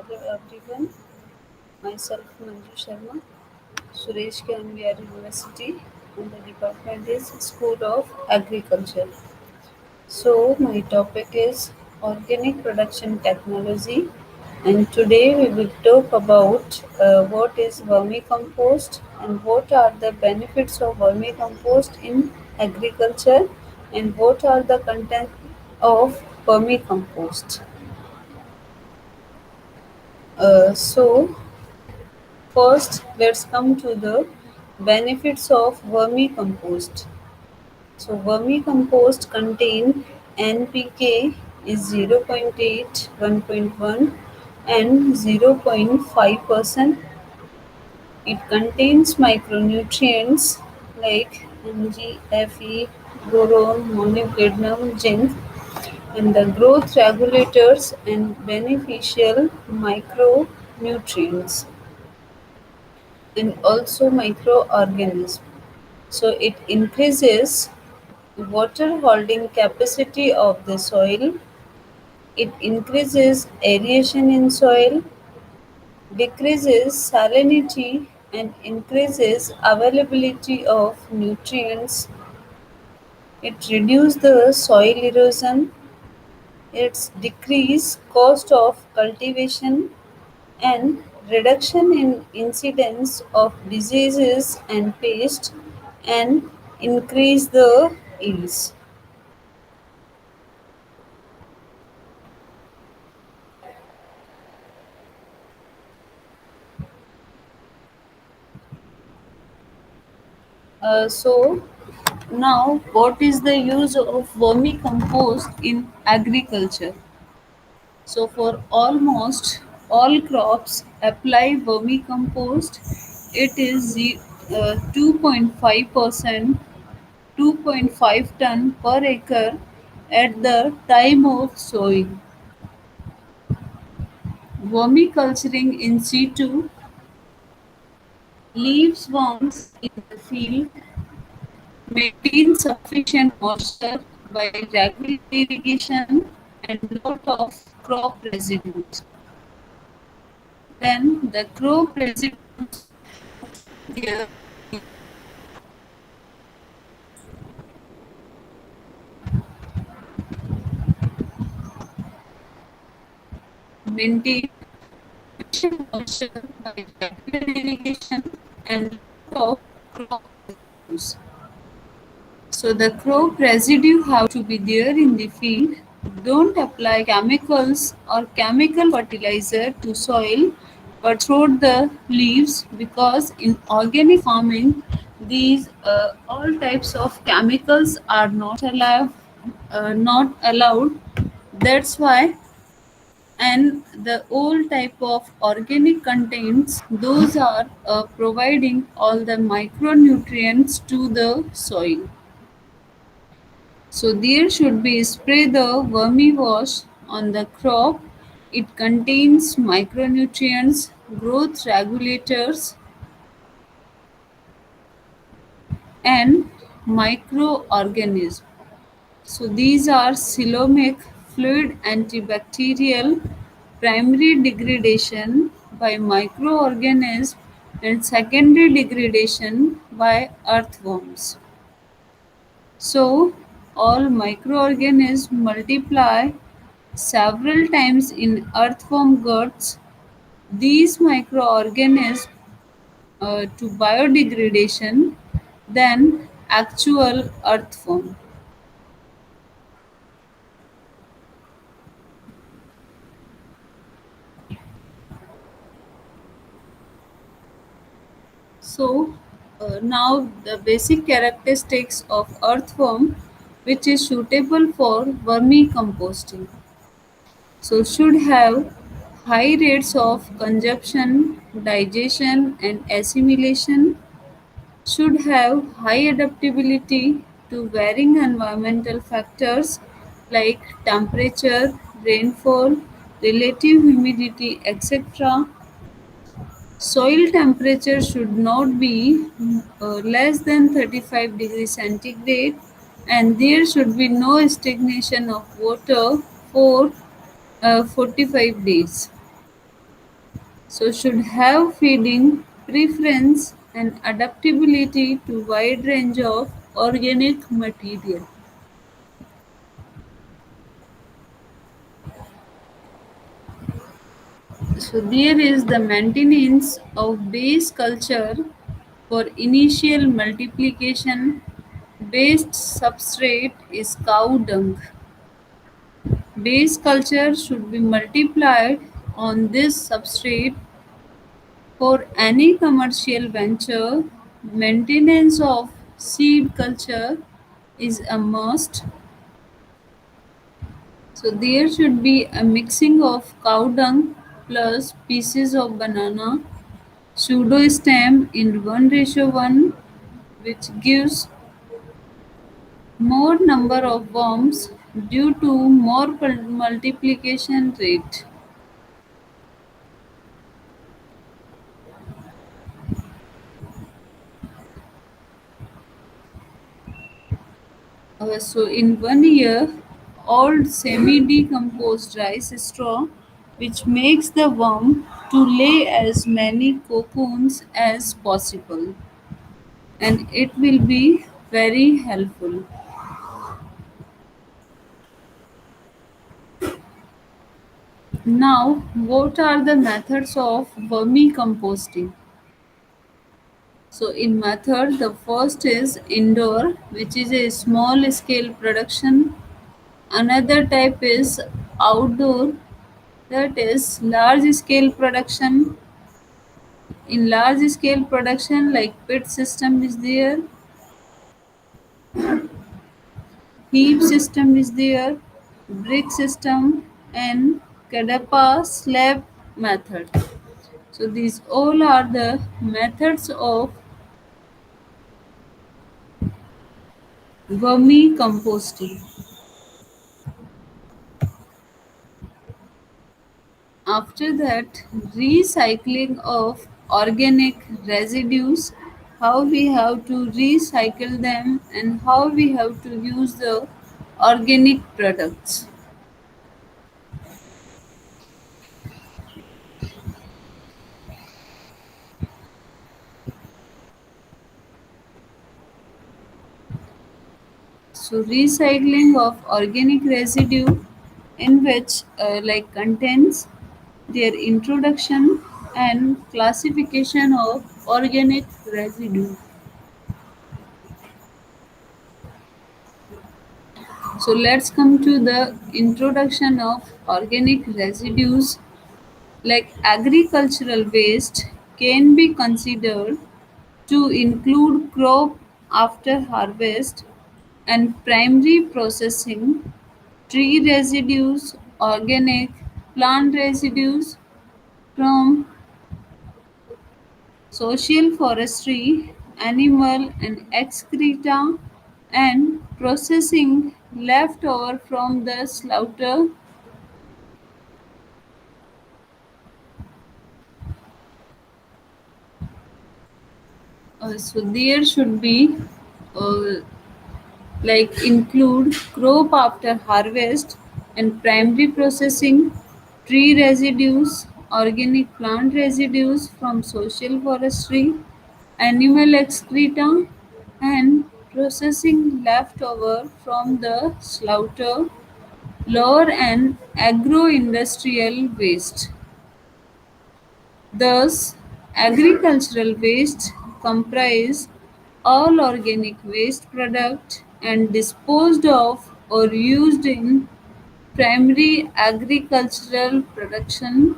Hello everyone, myself Manju Sharma, Suresh Kanviar University, and the department is School of Agriculture. So, my topic is organic production technology, and today we will talk about what is vermicompost and what are the benefits of vermicompost in agriculture and what are the content of vermicompost. So, first, let's come to the benefits of vermicompost. So, vermicompost contain NPK is 0.8, 1.1 and 0.5%. It contains micronutrients like Mg, Fe, boron, molybdenum, zinc, and the growth regulators and beneficial micronutrients and also microorganisms. So it increases water holding capacity of the soil, it increases aeration in soil, decreases salinity and increases availability of nutrients, it reduces the soil erosion, it decrease cost of cultivation and reduction in incidence of diseases and pests and increase the yields. So now what is the use of vermicompost in agriculture? So for almost all crops apply vermicompost. It is 2.5%, 2.5 ton per acre at the time of sowing. Vermiculturing in situ leaves worms in the field, maintains sufficient moisture by regular irrigation and lot of crop residues. Then the crop residues there maintain sufficient moisture by regular irrigation and lot of crop residues. So the crop residue have to be there in the field. Don't apply chemicals or chemical fertilizer to soil but throw the leaves because in organic farming these all types of chemicals are not allowed. That's why and the old type of organic contents those are providing all the micronutrients to the soil. So there should be spray the vermi wash on the crop. It contains micronutrients, growth regulators, and microorganisms. So these are coelomic, fluid antibacterial, primary degradation by microorganisms and secondary degradation by earthworms. So all microorganisms multiply several times in earthworm guts. These microorganisms to biodegradation than actual earthworm. So now the basic characteristics of earthworm which is suitable for vermicomposting. So should have high rates of consumption, digestion and assimilation, should have high adaptability to varying environmental factors like temperature, rainfall, relative humidity, etc. Soil temperature should not be less than 35 degrees centigrade and there should be no stagnation of water for 45 days. So should have feeding preference and adaptability to wide range of organic material. So there is the maintenance of base culture for initial multiplication. Based substrate is cow dung. Base culture should be multiplied on this substrate for any commercial venture. Maintenance of seed culture is a must. So there should be a mixing of cow dung plus pieces of banana pseudostem in 1:1, which gives more number of worms due to more multiplication rate. So in 1 year, old semi-decomposed rice straw, which makes the worm to lay as many cocoons as possible, and it will be very helpful. Now, what are the methods of vermicomposting? So, in method, the first is indoor, which is a small scale production. Another type is outdoor, that is large scale production. In large scale production, like pit system is there, heap system is there, brick system, and Kadapa slab method. So these all are the methods of vermicomposting. After that, recycling of organic residues, how we have to recycle them and how we have to use the organic products. So recycling of organic residue in which like contains their introduction and classification of organic residue. So let's come to the introduction of organic residues. Like agricultural waste can be considered to include crop after harvest and primary processing, tree residues, organic plant residues from social forestry, animal and excreta, and processing leftover from the slaughter. So there should be uh, like include crop after harvest and primary processing, tree residues, organic plant residues from social forestry, animal excreta, and processing leftover from the slaughter, lower and agro-industrial waste. Thus, agricultural waste comprise all organic waste product and disposed of or used in primary agricultural production.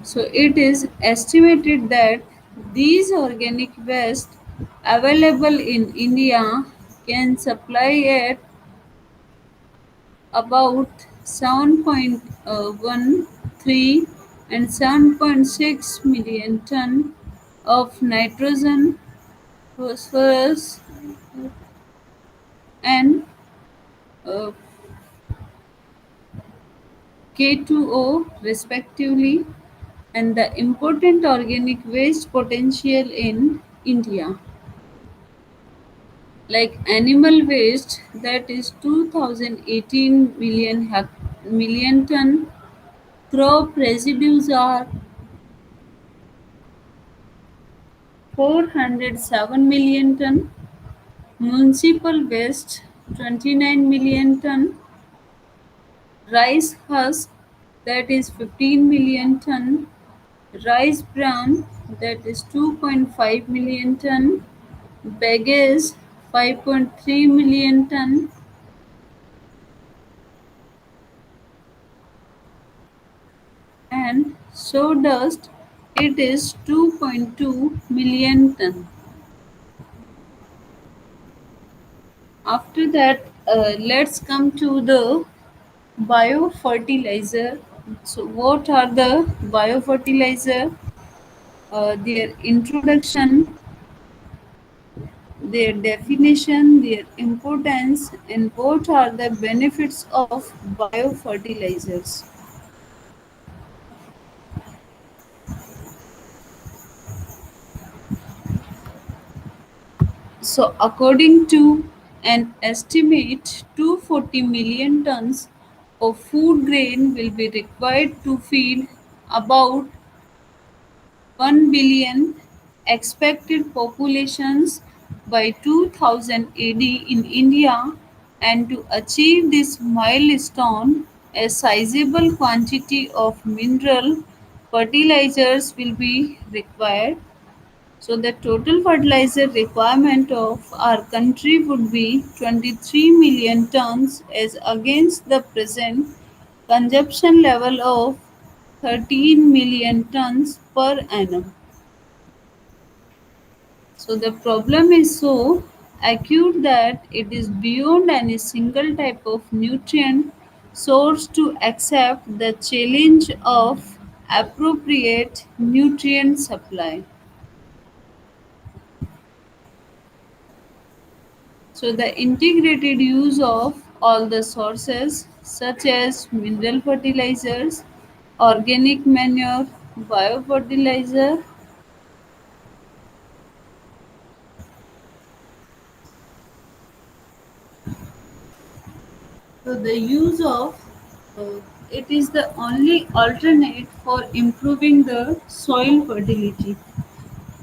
So it is estimated that these organic waste available in India can supply at about 7.13 and 7.6 million ton of nitrogen, phosphorus, and uh, K2O respectively, and the important organic waste potential in India, like animal waste, that is 2018 million ton, Crop residues are 407 million ton, municipal waste 29 million ton, rice husk that is 15 million ton, rice bran that is 2.5 million ton, baggage 5.3 million ton, and sawdust it is 2.2 million ton. After that, let's come to the biofertilizer. So, what are the biofertilizer? Their introduction, their definition, their importance, and what are the benefits of biofertilizers. So, according to an estimate, 240 million tons of food grain will be required to feed about 1 billion expected populations by 2000 AD in India, and to achieve this milestone, a sizable quantity of mineral fertilizers will be required. So the total fertilizer requirement of our country would be 23 million tons as against the present consumption level of 13 million tons per annum. So the problem is so acute that it is beyond any single type of nutrient source to accept the challenge of appropriate nutrient supply. So the integrated use of all the sources such as mineral fertilizers, organic manure, biofertilizer. So the use of it is the only alternate for improving the soil fertility.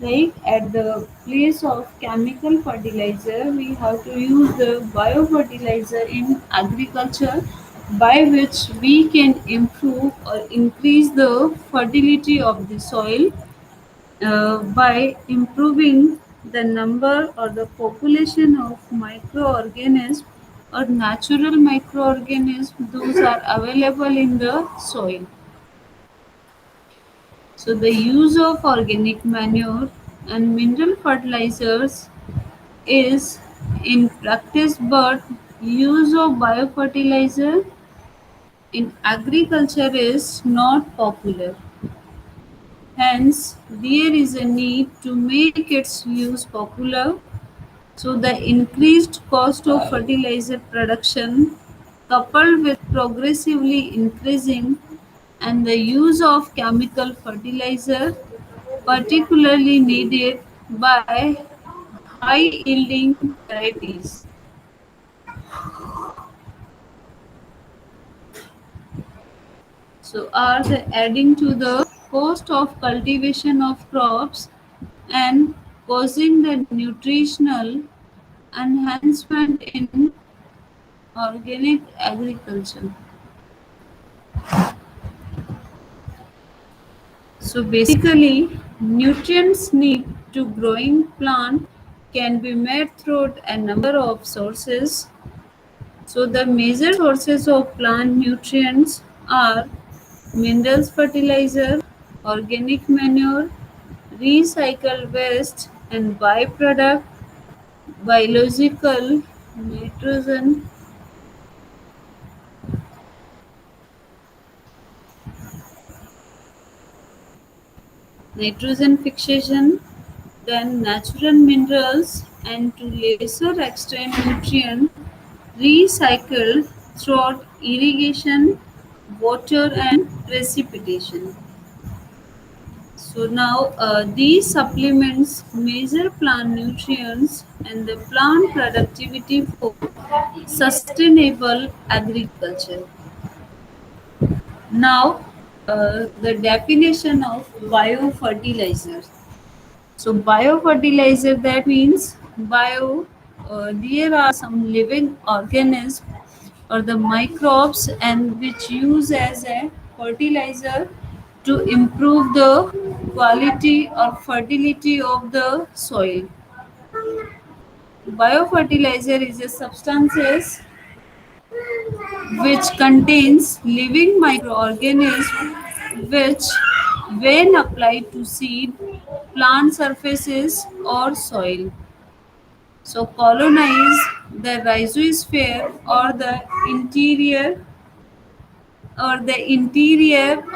Right at the place of chemical fertilizer, we have to use the biofertilizer in agriculture, by which we can improve or increase the fertility of the soil by improving the number or the population of microorganisms or natural microorganisms those are available in the soil. So the use of organic manure and mineral fertilizers is in practice, but use of biofertilizer in agriculture is not popular. Hence, there is a need to make its use popular. So the increased cost of fertilizer production, coupled with progressively increasing and the use of chemical fertilizer, particularly needed by high yielding varieties. So are the adding to the cost of cultivation of crops and causing the nutritional enhancement in organic agriculture. So basically, nutrients need to growing plant can be made through a number of sources. So the major sources of plant nutrients are minerals fertilizer, organic manure, recycled waste and byproduct, biological nitrogen, nitrogen fixation, then natural minerals, and to lesser extent nutrient recycled through irrigation, water and precipitation. So now these supplements measure plant nutrients and the plant productivity for sustainable agriculture. Now the definition of biofertilizer. So biofertilizer, that means bio. There are some living organisms or the microbes and which use as a fertilizer to improve the quality or fertility of the soil. Biofertilizer is a substances which contains living microorganisms which, when applied to seed, plant surfaces or soil, so colonize the rhizosphere or the interior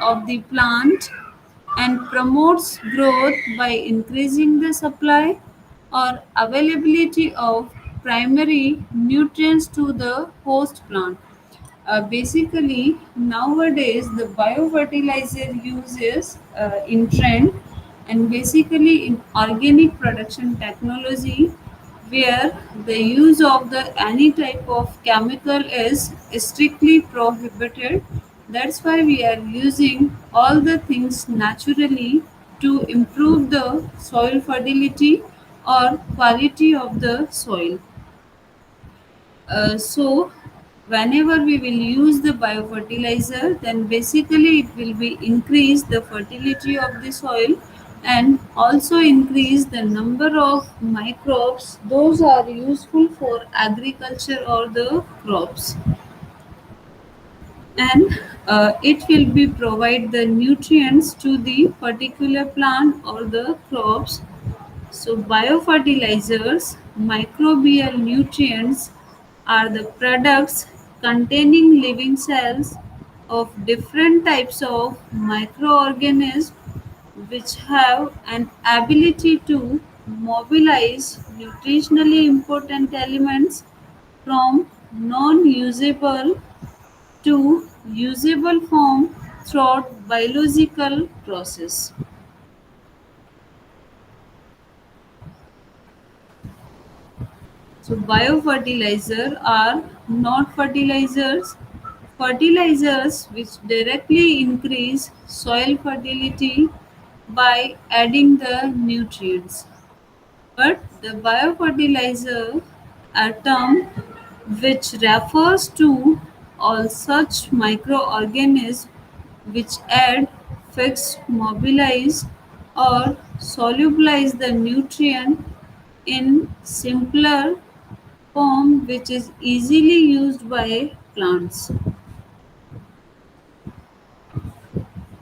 of the plant and promotes growth by increasing the supply or availability of primary nutrients to the host plant. Basically, nowadays the biofertilizer uses in trend, and basically in organic production technology, where the use of the any type of chemical is strictly prohibited. That's why we are using all the things naturally to improve the soil fertility or quality of the soil. So whenever we will use the biofertilizer, then basically it will be increase the fertility of the soil and also increase the number of microbes those are useful for agriculture or the crops, and it will be provide the nutrients to the particular plant or the crops. So, biofertilizers, microbial nutrients, are the products containing living cells of different types of microorganisms which have an ability to mobilize nutritionally important elements from non usable to usable form throughout biological process. So biofertilizer are not fertilizers. Fertilizers which directly increase soil fertility by adding the nutrients. But the biofertilizer, a term which refers to all such microorganisms which add, fix, mobilize, or solubilize the nutrient in simpler form which is easily used by plants.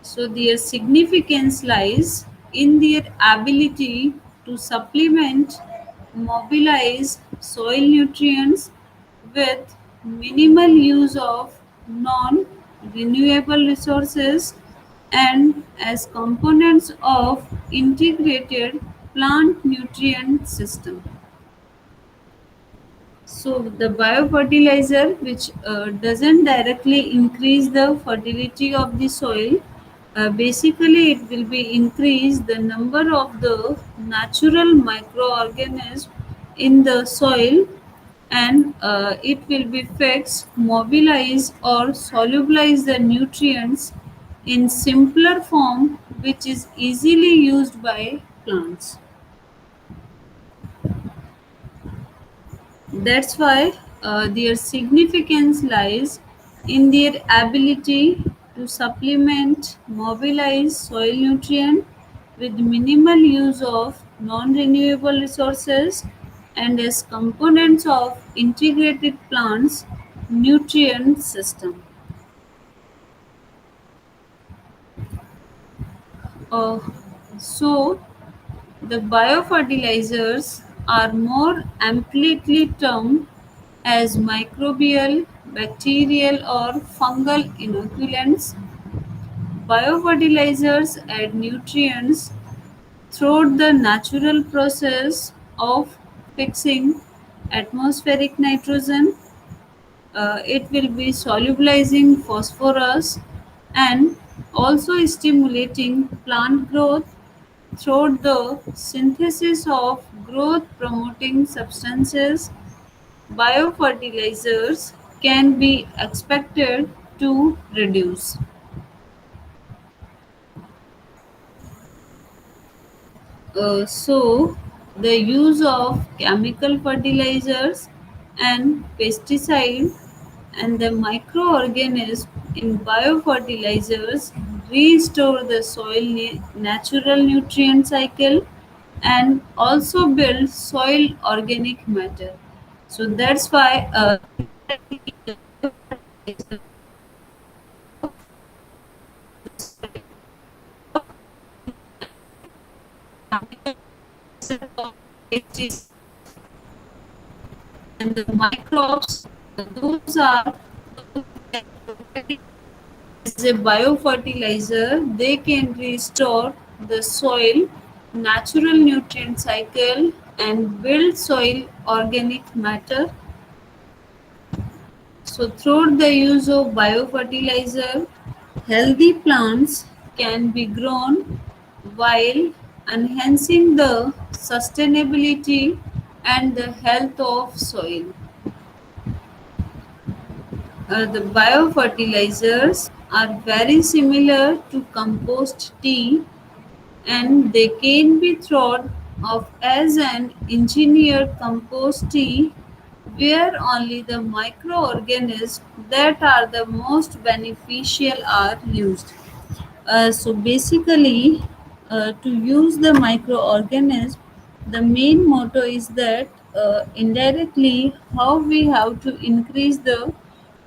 So their significance lies in their ability to supplement, mobilize soil nutrients with minimal use of non renewable resources and as components of integrated plant nutrient system. So the biofertilizer, which doesn't directly increase the fertility of the soil, basically it will be increase the number of the natural microorganisms in the soil, and it will be fix, mobilize or solubilize the nutrients in simpler form, which is easily used by plants. That's why their significance lies in their ability to supplement, mobilize soil nutrient with minimal use of non-renewable resources and as components of integrated plants nutrient system. Uh, so the biofertilizers are more amply termed as microbial, bacterial, or fungal inoculants. Biofertilizers add nutrients through the natural process of fixing atmospheric nitrogen. It will be solubilizing phosphorus and also stimulating plant growth through the synthesis of growth promoting substances. Biofertilizers can be expected to reduce So, the use of chemical fertilizers and pesticide and the microorganisms in biofertilizers restore the soil natural nutrient cycle and also build soil organic matter. So that's why and the microbes, those are as a biofertilizer, they can restore the soil natural nutrient cycle and build soil organic matter. So, through the use of biofertilizer, healthy plants can be grown while enhancing the sustainability and the health of soil. The biofertilizers are very similar to compost tea and they can be thought of as an engineered compost tea where only the microorganisms that are the most beneficial are used. So basically, to use the microorganism, the main motto is that indirectly how we have to increase the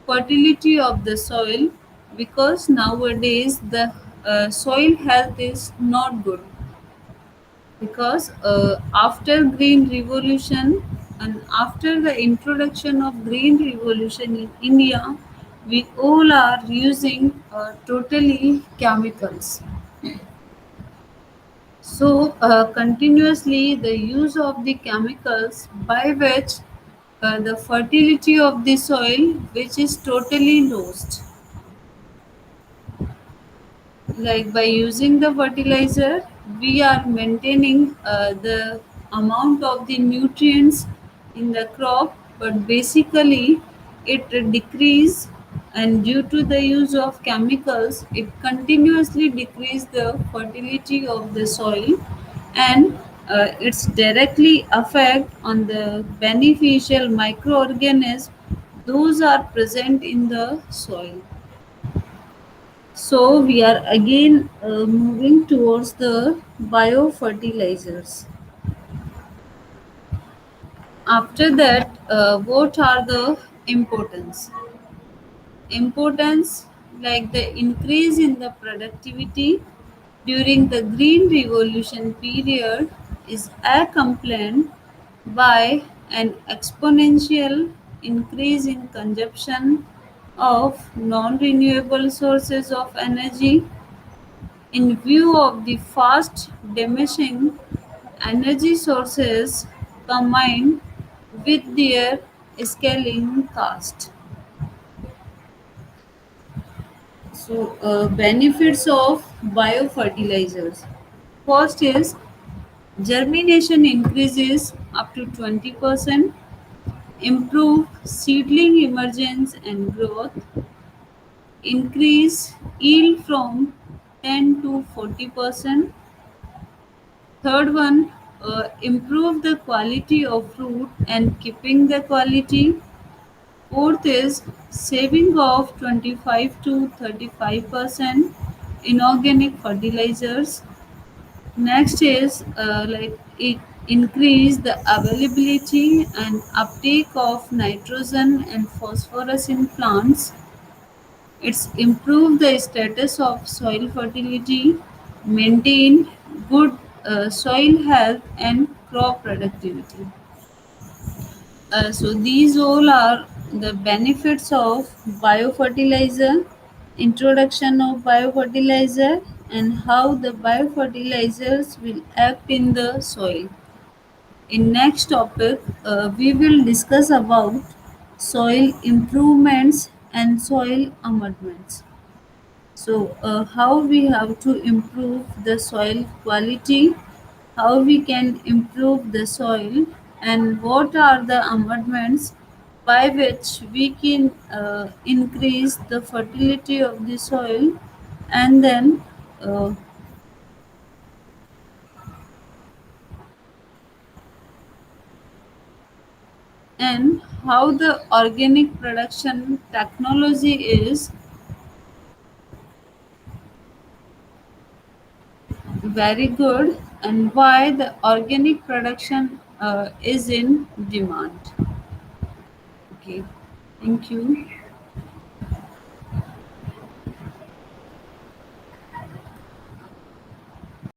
fertility of the soil because nowadays the soil health is not good because after green revolution and after the introduction of green revolution in India we all are using totally chemicals. So continuously the use of the chemicals by which the fertility of the soil which is totally lost. Like by using the fertilizer we are maintaining the amount of the nutrients in the crop but basically it decrease and due to the use of chemicals it continuously decrease the fertility of the soil and it's directly affect on the beneficial microorganisms those are present in the soil. So we are again moving towards the biofertilizers. After that, what are the importance? Importance like the increase in the productivity during the green revolution period is accompanied by an exponential increase in consumption of non-renewable sources of energy in view of the fast diminishing energy sources combined with their scaling cost. So, benefits of biofertilizers. First is germination increases up to 20%, improve seedling emergence and growth, increase yield from 10 to 40%. Third one, improve the quality of fruit and keeping the quality. Fourth is saving of 25 to 35% inorganic fertilizers. Next is like it increase the availability and uptake of nitrogen and phosphorus in plants. It's improve the status of soil fertility, maintain good soil health and crop productivity. So these all are the benefits of biofertilizer, introduction of biofertilizer and how the biofertilizers will act in the soil. In next topic, we will discuss about soil improvements and soil amendments. So, how we have to improve the soil quality, how we can improve the soil, and what are the amendments by which we can increase the fertility of the soil, and then uh, and how the organic production technology is very good and why the organic production is in demand. Okay, thank you.